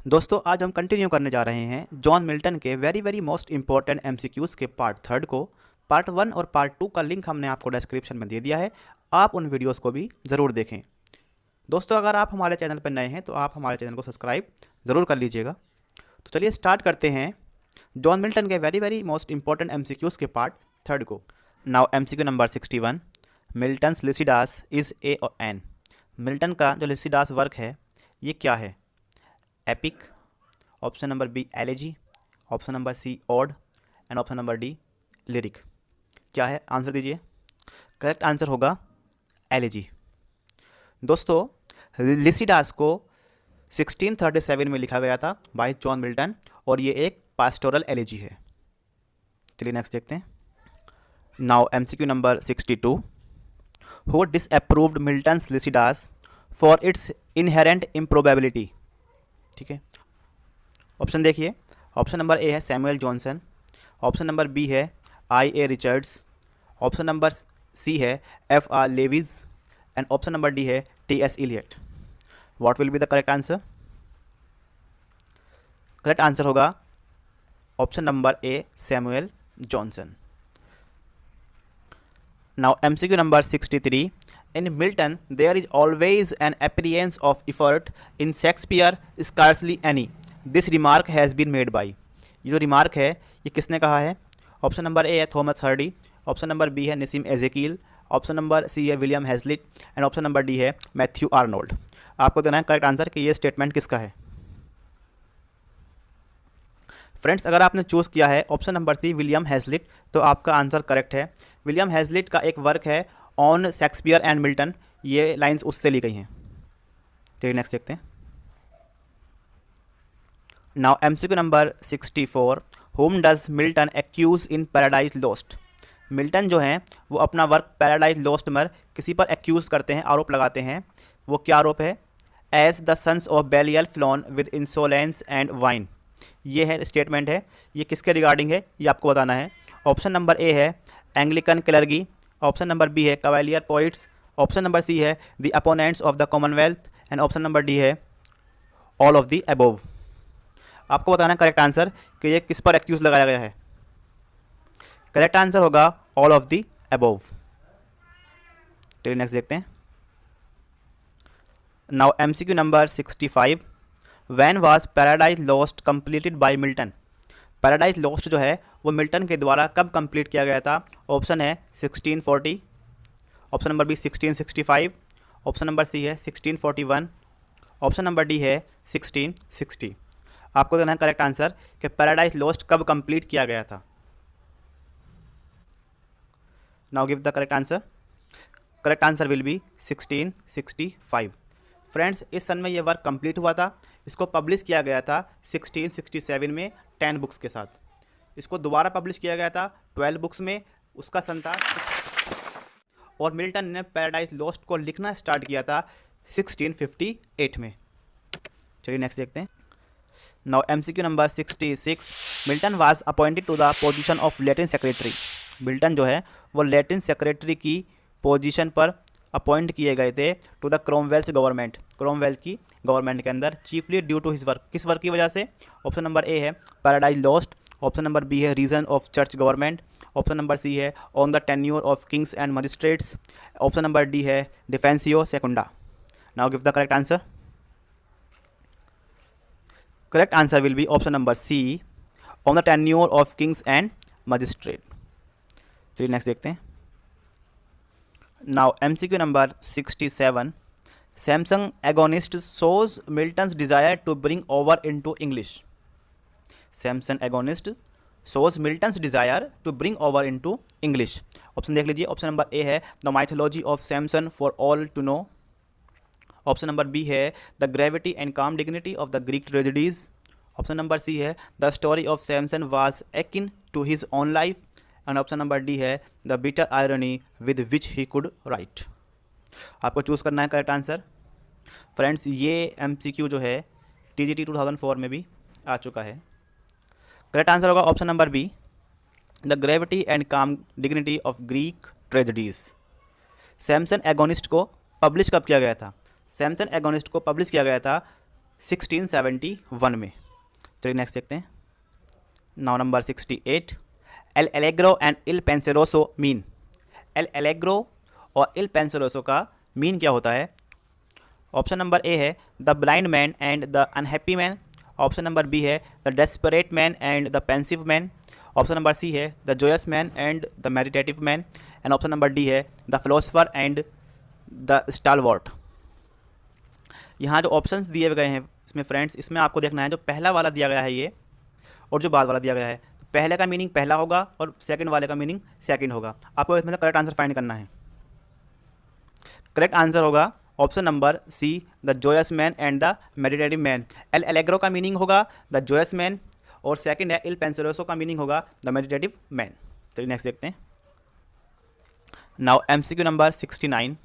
दोस्तों आज हम कंटिन्यू करने जा रहे हैं जॉन मिल्टन के वेरी मोस्ट इंपॉर्टेंट एमसीक्यूज़ के पार्ट थर्ड को। पार्ट वन और पार्ट टू का लिंक हमने आपको डिस्क्रिप्शन में दे दिया है, आप उन वीडियोस को भी ज़रूर देखें। दोस्तों अगर आप हमारे चैनल पर नए हैं तो आप हमारे चैनल को सब्सक्राइब ज़रूर कर लीजिएगा। तो चलिए स्टार्ट करते हैं जॉन मिल्टन के वेरी मोस्ट इंपॉर्टेंट एमसीक्यूज़ के पार्ट थर्ड को। Now MCQ number 61, Milton's Lycidas is a और एन। मिल्टन का जो लिसिडास वर्क है ये क्या है? Epic, option number B elegy, option number C ode and option number D lyric. क्या है आंसर दीजिए। करेक्ट आंसर होगा एलेजी। दोस्तों लिसिडास को 1637 में लिखा गया था बाय जॉन मिल्टन और ये एक पास्टोरल एलेजी है। चलिए नेक्स्ट देखते हैं। Now MCQ number 62, who disapproved Milton's Lycidas for its inherent improbability. ठीक है, ऑप्शन देखिए। ऑप्शन नंबर ए है Samuel Johnson, option number B है I A Richards, option number C है F R Leavis and option number D है T S Eliot. What will be the correct answer? Correct answer होगा option number A Samuel Johnson. Now MCQ number 63, in Milton there is always an appearance of effort, in Shakespeare scarcely any, this remark has been made by। ये जो remark है ये किसने कहा है? Option number A है Thomas Hardy, option number B है निसिम एजेकील, ऑप्शन नंबर सी है William Hazlitt and option number D है मैथ्यू आर्नोल्ड। आपको देना है करेक्ट आंसर कि ये स्टेटमेंट किसका है। फ्रेंड्स अगर आपने चूज़ किया है option number C William Hazlitt तो आपका आंसर करेक्ट है। विलियम हैजलिट का एक वर्क है ऑन शेक्सपियर एंड मिल्टन, ये लाइंस उससे ली गई हैं। चलिए नेक्स्ट देखते हैं। Now MCQ number 64, whom does Milton accuse in Paradise Lost. Milton जो हैं वो अपना वर्क पैराडाइज लॉस्ट में किसी पर एक्यूज करते हैं, आरोप लगाते हैं। वो क्या आरोप है? As the sons of Belial flown with insolence and wine. ये है स्टेटमेंट है, ये किसके रिगार्डिंग है ये आपको बताना है। ऑप्शन नंबर ए है Anglican clergy, option number B है cavalier poets, option number C है the opponents of the commonwealth and option number D है ऑल ऑफ द अबोव। आपको बताना है करेक्ट आंसर कि ये किस पर एक्यूज लगाया गया है। करेक्ट आंसर होगा ऑल ऑफ द अबोव। चलिए नेक्स्ट देखते हैं। Now MCQ number 65, when was paradise lost completed by Milton. Paradise lost जो है वो मिल्टन के द्वारा कब कंप्लीट किया गया था? ऑप्शन है 1640, option number B 1665, option number C है 1641, ऑप्शन नंबर डी है 1660। आपको देना है करेक्ट आंसर कि पैराडाइज लॉस्ट कब कंप्लीट किया गया था। Now give the correct answer. Correct answer will B 1665। Friends इस सन में ये वर्क कंप्लीट हुआ था। इसको पब्लिश किया गया था 1667 में 10 बुक्स के साथ। इसको दोबारा पब्लिश किया गया था 12 बुक्स में, उसका सन था। और मिल्टन ने पैराडाइज लॉस्ट को लिखना स्टार्ट किया था 1658 में। चलिए नेक्स्ट देखते हैं। Now MCQ number 66, Milton was appointed to the position of Latin secretary. Milton जो है वो लैटिन सेक्रेटरी की पोजीशन पर अपॉइंट किए गए थे to the Cromwell's government, Cromwell की गवर्नमेंट के अंदर, chiefly due to his work. किस वर्क की वजह से? ऑप्शन नंबर ए है paradise lost, option number B है Reason of Church Government, option number C है on the Tenure of Kings and Magistrates, option number D है Defensio Secunda. Now give the correct answer. Correct answer will be option number C On the Tenure of Kings and Magistrate. चलिए next देखते हैं। Now MCQ number 67, Samson Agonistes shows Milton's desire to bring over into English। Samson Agonistes shows Milton's desire to bring over into English। Option देख लीजिए। Option number A है the mythology of Samson for all to know, option number B है the gravity and calm dignity of the Greek tragedies, option number C है the story of Samson was akin to his own life and option number D है the bitter irony with which he could write. आपको choose करना है correct answer. Friends ये MCQ जो है TGT 2004 में भी आ चुका है। करेक्ट आंसर होगा option number B the gravity and calm dignity of Greek tragedies. Samson agonist को पब्लिश कब किया गया था? सैमसन एगोनिस्ट को पब्लिश किया गया था 1671 में। चलिए नेक्स्ट देखते हैं। Now number 68, L'Allegro and Il Penseroso mean. L'Allegro और इल पेंसेरोसो का मीन क्या होता है? ऑप्शन नंबर ए है the blind man and the unhappy man. Option number B है the desperate man and the pensive man. Option number C है the joyous man and the meditative man. And option number D है the philosopher and the stalwart. यहाँ जो options दिए गए हैं इसमें friends, इसमें आपको देखना है जो पहला वाला दिया गया है ये और जो बाद वाला दिया गया है, तो पहले का मीनिंग पहला होगा और सेकंड वाले का मीनिंग सेकंड होगा। आपको इसमें करेक्ट आंसर फाइंड करना है। करेक्ट आंसर होगा option number C the joyous man and the meditative man. L'Allegro का मीनिंग होगा द जोयस मैन और सेकंड है इल पेंसेरोसो का मीनिंग होगा द मेडिटेटिव मैन। चलिए नेक्स्ट देखते हैं। Now MCQ number 69,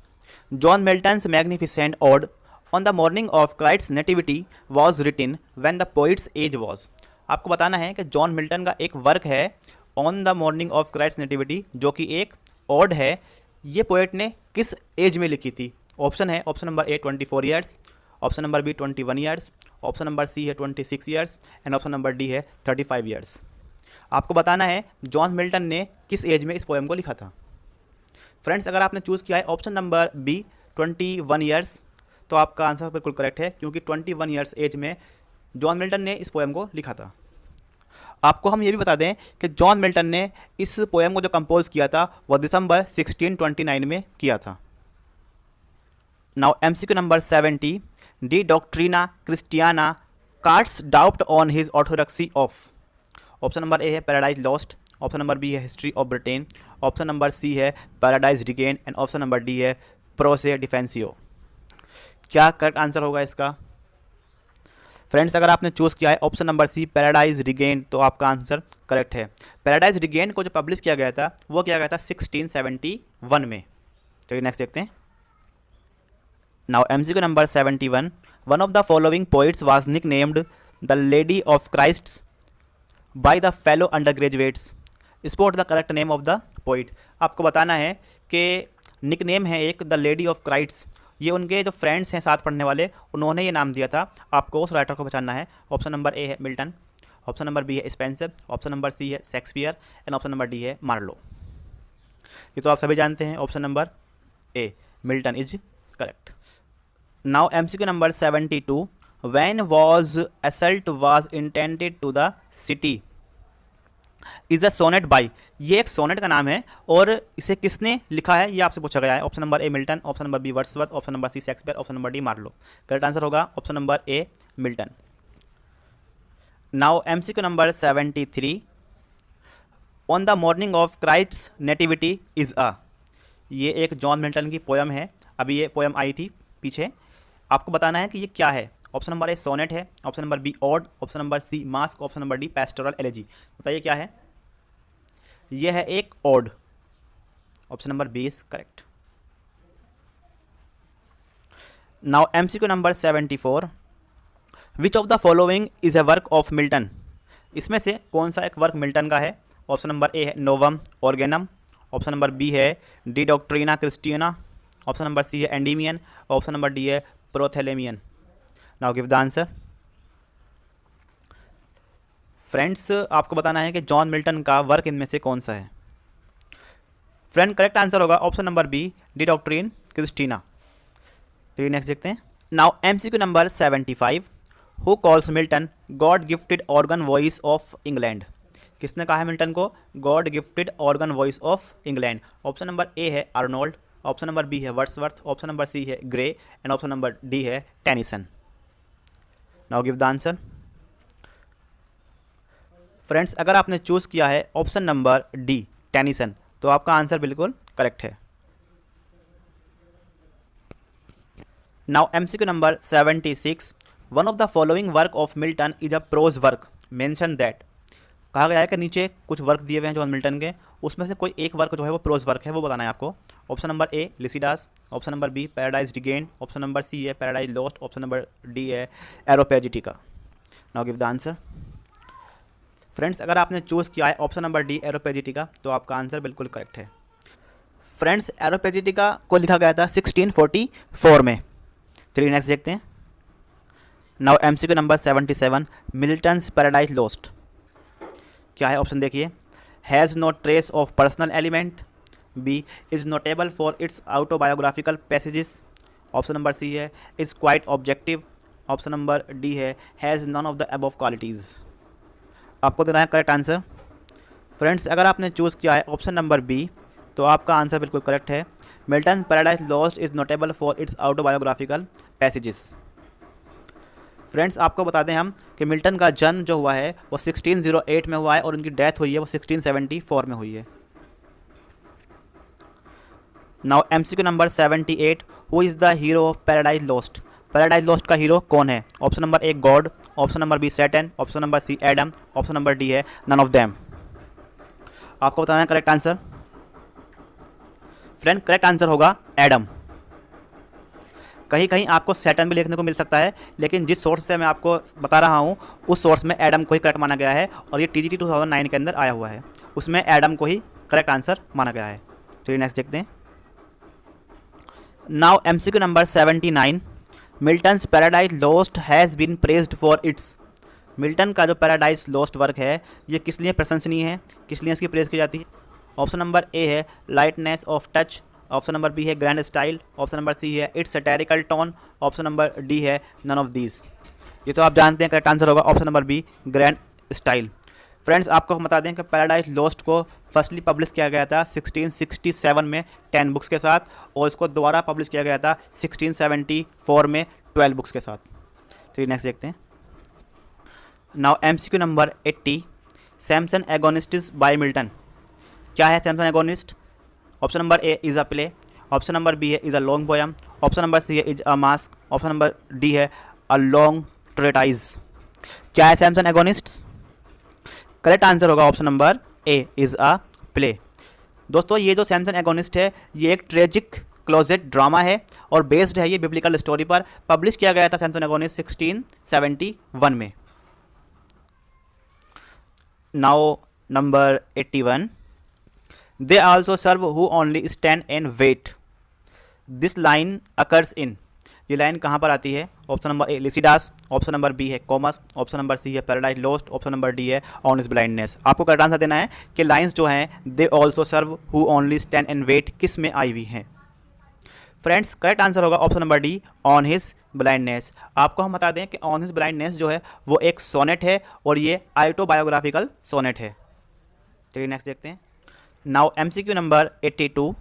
John Milton's magnificent ode on the morning of Christ's nativity was written when the poet's age was. आपको बताना है कि जॉन मिल्टन का एक वर्क है on the morning of Christ's nativity, जो कि एक ओड है। ये पोएट ने किस एज में लिखी थी? ऑप्शन है option number A 24 years, option number B 21 years, option number C है 26 years and option number D है 35 ईयर्स। आपको बताना है जॉन मिल्टन ने किस एज में इस पोएम को लिखा था। फ्रेंड्स, अगर आपने चूज़ किया है ऑप्शन नंबर बी 21 ईयर्स, तो आपका आंसर बिल्कुल करेक्ट है, क्योंकि 21 ईयर्स एज में जॉन मिल्टन ने इस पोएम को लिखा था। आपको हम ये भी बता दें कि जॉन मिल्टन ने इस पोएम को जो कंपोज किया था वो दिसंबर 1629 में किया था। Now MCQ number 70, De Doctrina Christiana casts doubt on his orthodoxy of. Option number A है paradise lost, option number B है History of Britain, option number C है paradise Regain and option number D है prose डिफेंसियो। क्या correct answer होगा इसका? Friends, अगर आपने choose किया है option number C paradise regain, तो आपका आंसर करेक्ट है। पैराडाइज रिगेन को जो पब्लिश किया गया था वो किया गया था 1671 में। चलिए नेक्स्ट देखते हैं। Now MCQ number 71, one of the following poets was nicknamed the lady of Christ's by the fellow undergraduates. Spot the correct name of the poet. आपको बताना है कि निक नेम है एक द लेडी ऑफ क्राइस्ट्स, ये उनके जो friends हैं साथ पढ़ने वाले, उन्होंने ये नाम दिया था। आपको उस राइटर को पहचानना है। ऑप्शन नंबर ए है मिल्टन, ऑप्शन नंबर बी है स्पेंसर, ऑप्शन नंबर सी है Shakespeare and option number D है मार्लो। ये तो आप सभी जानते हैं, option number A Milton is correct. Now MCQ number 72, when was assault was intended to the city is a sonnet by. ये एक सोनेट का नाम है और इसे किसने लिखा है ये आपसे पूछा गया है। Option number A Milton, option number B Wordsworth, option number C Shakespeare, option number D Marlowe. Correct answer होगा option number A Milton. Now MCQ number 73, on the morning of Christ's nativity is a. ये एक John Milton की poem है, अभी ये poem आई थी पीछे। आपको बताना है कि ये क्या है। ऑप्शन नंबर ए सोनेट है, option number B ode, option number C masque, option number D pastoral elegy. बताइए क्या है? यह है एक ode. Option number B is correct. Now MCQ number 74, which of the following is a work of Milton. इसमें से कौन सा एक वर्क मिल्टन का है? ऑप्शन नंबर ए है Novum Organum, option number B है De Doctrina Christiana, option number C है एंडीमियन, ऑप्शन नंबर डी है Prothalamion. Now give the answer. Friends, आपको बताना है कि जॉन मिल्टन का वर्क इनमें से कौन सा है। फ्रेंड, करेक्ट आंसर होगा option number B De Doctrina Christiana. तो नेक्स्ट देखते हैं। Now MCQ number 75, who calls Milton God gifted organ voice of England. किसने कहा है मिल्टन को God gifted organ voice of England? Option number A है Arnold, option number B है Wordsworth, option number C है Gray and option number D है Tennyson. Now give the answer. Friends, अगर आपने चूज़ किया है ऑप्शन नंबर डी टेनिसन, तो आपका आंसर बिल्कुल करेक्ट है। Now MCQ number 76, one of the following work of Milton is a prose work mention that. कहा गया है कि नीचे कुछ वर्क दिए हुए हैं जॉन मिल्टन के, उसमें से कोई एक वर्क जो है वो प्रोज वर्क है, वो बताना है आपको। Option number A Lycidas, option number B Paradise Regained, option number C है paradise lost, option number D है Areopagitica. Now give the answer. Friends, अगर आपने चूज़ किया है ऑप्शन नंबर डी एरोपेजिटिका, तो आपका आंसर बिल्कुल करेक्ट है। फ्रेंड्स, एरोपेजिटिका को लिखा गया था 1644 में। चलिए नेक्स्ट देखते हैं। Now MCQ number 77, Milton's paradise Lost क्या है? ऑप्शन देखिए, has no trace of personal element, B is notable for its autobiographical passages, option number C है is quite objective, option number D है has none of the above qualities. आपको देना है correct answer. Friends, अगर आपने choose किया है option number B तो आपका आंसर बिल्कुल करेक्ट है। Milton paradise lost is notable for its autobiographical passages. Friends, आपको बता दें हम कि मिल्टन का जन्म जो हुआ है वो 1608 में हुआ है और उनकी डेथ हुई है वो 1674 में हुई है। Now MCQ number 78, who is the hero of paradise lost? Paradise lost का हीरो कौन है? Option number A God, option number B Satan, option number C Adam, option number D है नन ऑफ देम। आपको बताना है correct answer. Friend, correct answer होगा Adam. कहीं कहीं आपको सैटर्न भी देखने को मिल सकता है, लेकिन जिस सोर्स से मैं आपको बता रहा हूँ उस सोर्स में एडम को ही करेक्ट माना गया है और ये TGT 2009 के अंदर आया हुआ है, उसमें एडम को ही करेक्ट आंसर माना गया है। चलिए नेक्स्ट देखते हैं। Now MCQ number 79, Milton's paradise lost has been praised for its. Milton का जो पैराडाइज लॉस्ट वर्क है ये किस लिए प्रशंसनीय है, किस लिए इसकी प्रेज की जाती है? ऑप्शन नंबर ए है lightness of touch, option number B है grand style, option number C है its satirical tone, option number D है नन ऑफ दीज। ये तो आप जानते हैं करेक्ट आंसर होगा option number B grand style. Friends, आपको बता दें कि पैराडाइज लॉस्ट को फर्स्टली पब्लिश किया गया था 1667 में 10 बुक्स के साथ और इसको दोबारा पब्लिश किया गया था 1674 में 12 बुक्स के साथ। चलिए नेक्स्ट देखते हैं। Now MCQ number 80, Samson Agonistes by Milton क्या है? Samson Agonistes, option number A is a play, option number B है is a long poem, option number C है is a masque, option number D है a long treatise. क्या है Samson Agonistes? Correct answer होगा option number A is a play. दोस्तों, ये जो Samson agonist है ये एक ट्रेजिक क्लोजेट ड्रामा है और बेस्ड है ये बिब्लिकल स्टोरी पर। पब्लिश किया गया था सैमसन एगोनिस्ट 1671 में। Now number 81, they also serve who only stand and wait। This line occurs in, ये लाइन कहाँ पर आती है? Option number A Lycidas, option number B है कॉमस, ऑप्शन नंबर सी है paradise lost, option number D है on his blindness. आपको correct answer देना है कि लाइन्स जो हैं they also serve who only stand and wait किस में आई हुई हैं। फ्रेंड्स, करेक्ट आंसर होगा option number D on his blindness. आपको हम बता दें कि ऑन हिज ब्लाइंडनेस जो है वो एक सोनेट है और ये ऑटोबायोग्राफिकल सोनेट है। चलिए नेक्स्ट देखते हैं। Now MCQ number 82,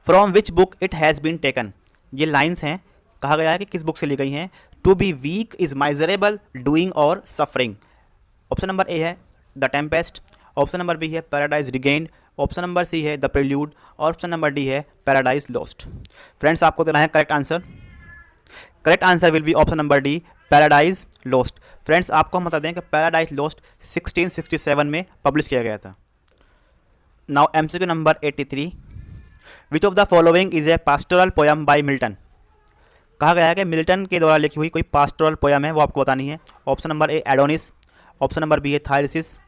from which book it has been taken. ये लाइन्स हैं, कहा गया है कि किस बुक से ली गई हैं। To be weak is miserable doing और सफरिंग। ऑप्शन नंबर ए है the Tempest, option number B है Paradise Regained, option number C है the Prelude, option number D है पैराडाइज लॉस्ट। फ्रेंड्स, आपको देना है correct answer. Correct answer will be option number D Paradise Lost. Friends, आपको हम बता दें कि पैराडाइज लॉस्ट 1667 में पब्लिश किया गया था। Now MCQ number 83, which of the following is a pastoral poem by Milton. कहा गया है कि मिल्टन के द्वारा लिखी हुई कोई पास्टोरल पोयम है, वो आपको बतानी है। Option number A Adonis, option number B है थायरसिस,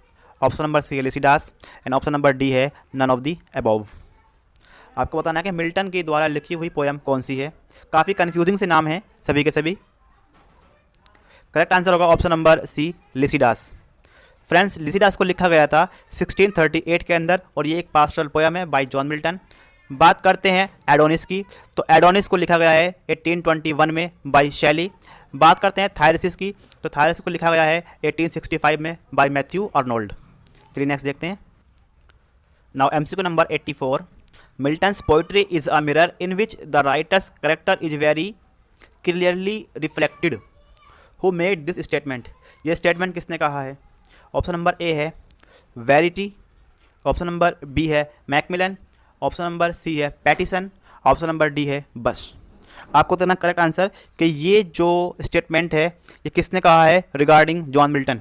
ऑप्शन नंबर सी है Lycidas and option number D है नन ऑफ द अबव। आपको बताना है कि मिल्टन के द्वारा लिखी हुई पोयम कौन सी है। काफ़ी कन्फ्यूजिंग से नाम है सभी के सभी। करेक्ट आंसर होगा option number C Lycidas. Friends, Lycidas को लिखा गया था 1638 के अंदर और ये एक पास्टोरल पोयम है बाय जॉन मिल्टन। बात करते हैं एडोनिस की, तो एडोनिस को लिखा गया है 1821 में बाय शैली। बात करते हैं थायरसिस की, तो थायरसिस को लिखा गया है 1865 में बाय मैथ्यू अर्नोल्ड। चलिए नेक्स्ट देखते हैं। Now MCQ number 84, Milton's poetry is a mirror in which the writers character is very clearly reflected. Who made this statement. ये स्टेटमेंट किसने कहा है? ऑप्शन नंबर ए है वेरिटी, ऑप्शन नंबर बी है Macmillan, option number C है Pattinson, option number D है बस। आपको देना करेक्ट आंसर कि ये जो स्टेटमेंट है ये किसने कहा है regarding John Milton.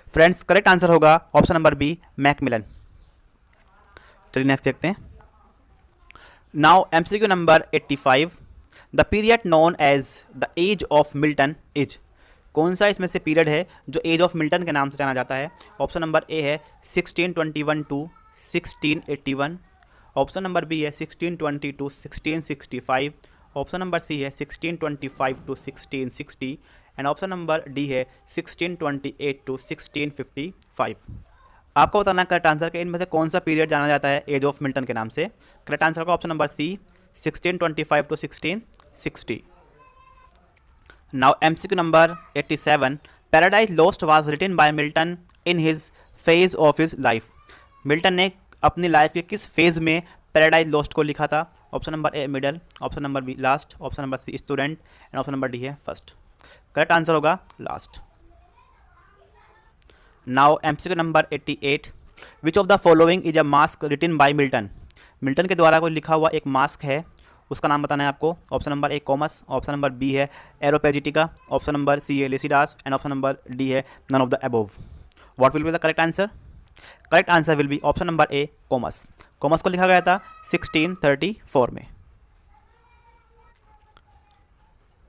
Friends, correct answer होगा ऑप्शन नंबर बी मैकमिलन। चलिए नेक्स्ट देखते हैं। Now MCQ number 85, the period known as the age of Milton is. कौन सा इसमें से पीरियड है जो एज ऑफ मिल्टन के नाम से जाना जाता है? ऑप्शन नंबर ए है 1621 टू 1681, ऑप्शन नंबर बी है 1620 टू 1665, ऑप्शन नंबर सी है 1625 to 1660 and option number D है 1628 to 1655। आपको बताना करेक्ट आंसर के इनमें से कौन सा पीरियड जाना जाता है एज ऑफ मिल्टन के नाम से। करेक्ट आंसर का option number C 1625 to 1660। Now MCQ number 87, paradise lost was written by Milton in his phase of his life. Milton ने अपनी लाइफ के किस फेज में पैराडाइज लॉस्ट को लिखा था। Option number A middle, option number B last, option number C student and option number D है first. Correct answer होगा last. Now MCQ number 88, which of the following is a masque written by Milton. Milton के द्वारा कोई लिखा हुआ एक mask है, उसका नाम बताना है आपको। Option number A Comus, option number B है एरोपेजिटिका, ऑप्शन नंबर सी है Lycidas and option number D है none of the above. What will be the correct answer? Correct answer will be option number A Comus. Comus को लिखा गया था 1634 में।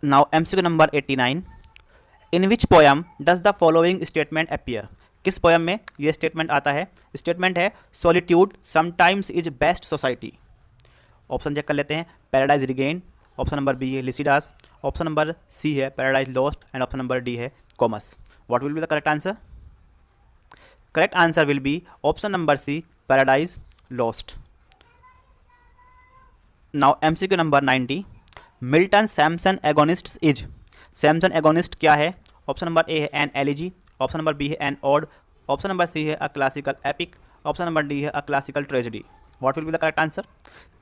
Now MCQ number 89, in which poem does the following statement appear. किस poem में ये statement आता है? स्टेटमेंट है solitude sometimes is best society. Option check कर लेते हैं। Paradise regain, option number B है लिसिडास, ऑप्शन नंबर सी है paradise Lost and option number D है Comus. What will be the correct answer? Correct answer will be option number C Paradise Lost. Now MCQ number 90, Milton Samson Agonistes is. Samson Agonistes क्या है? Option number A है an elegy, option number B है an ode, option number C है a classical epic, option number D है a classical tragedy. What will be the correct answer?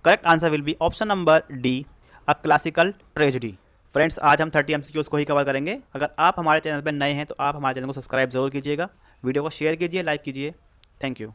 Correct answer will be option number D a classical tragedy. Friends, आज हम 30 MCQs को ही cover करेंगे। अगर आप हमारे channel पर नए हैं तो आप हमारे चैनल को सब्सक्राइब जरूर कीजिएगा, वीडियो को शेयर कीजिए, लाइक कीजिए। Thank you.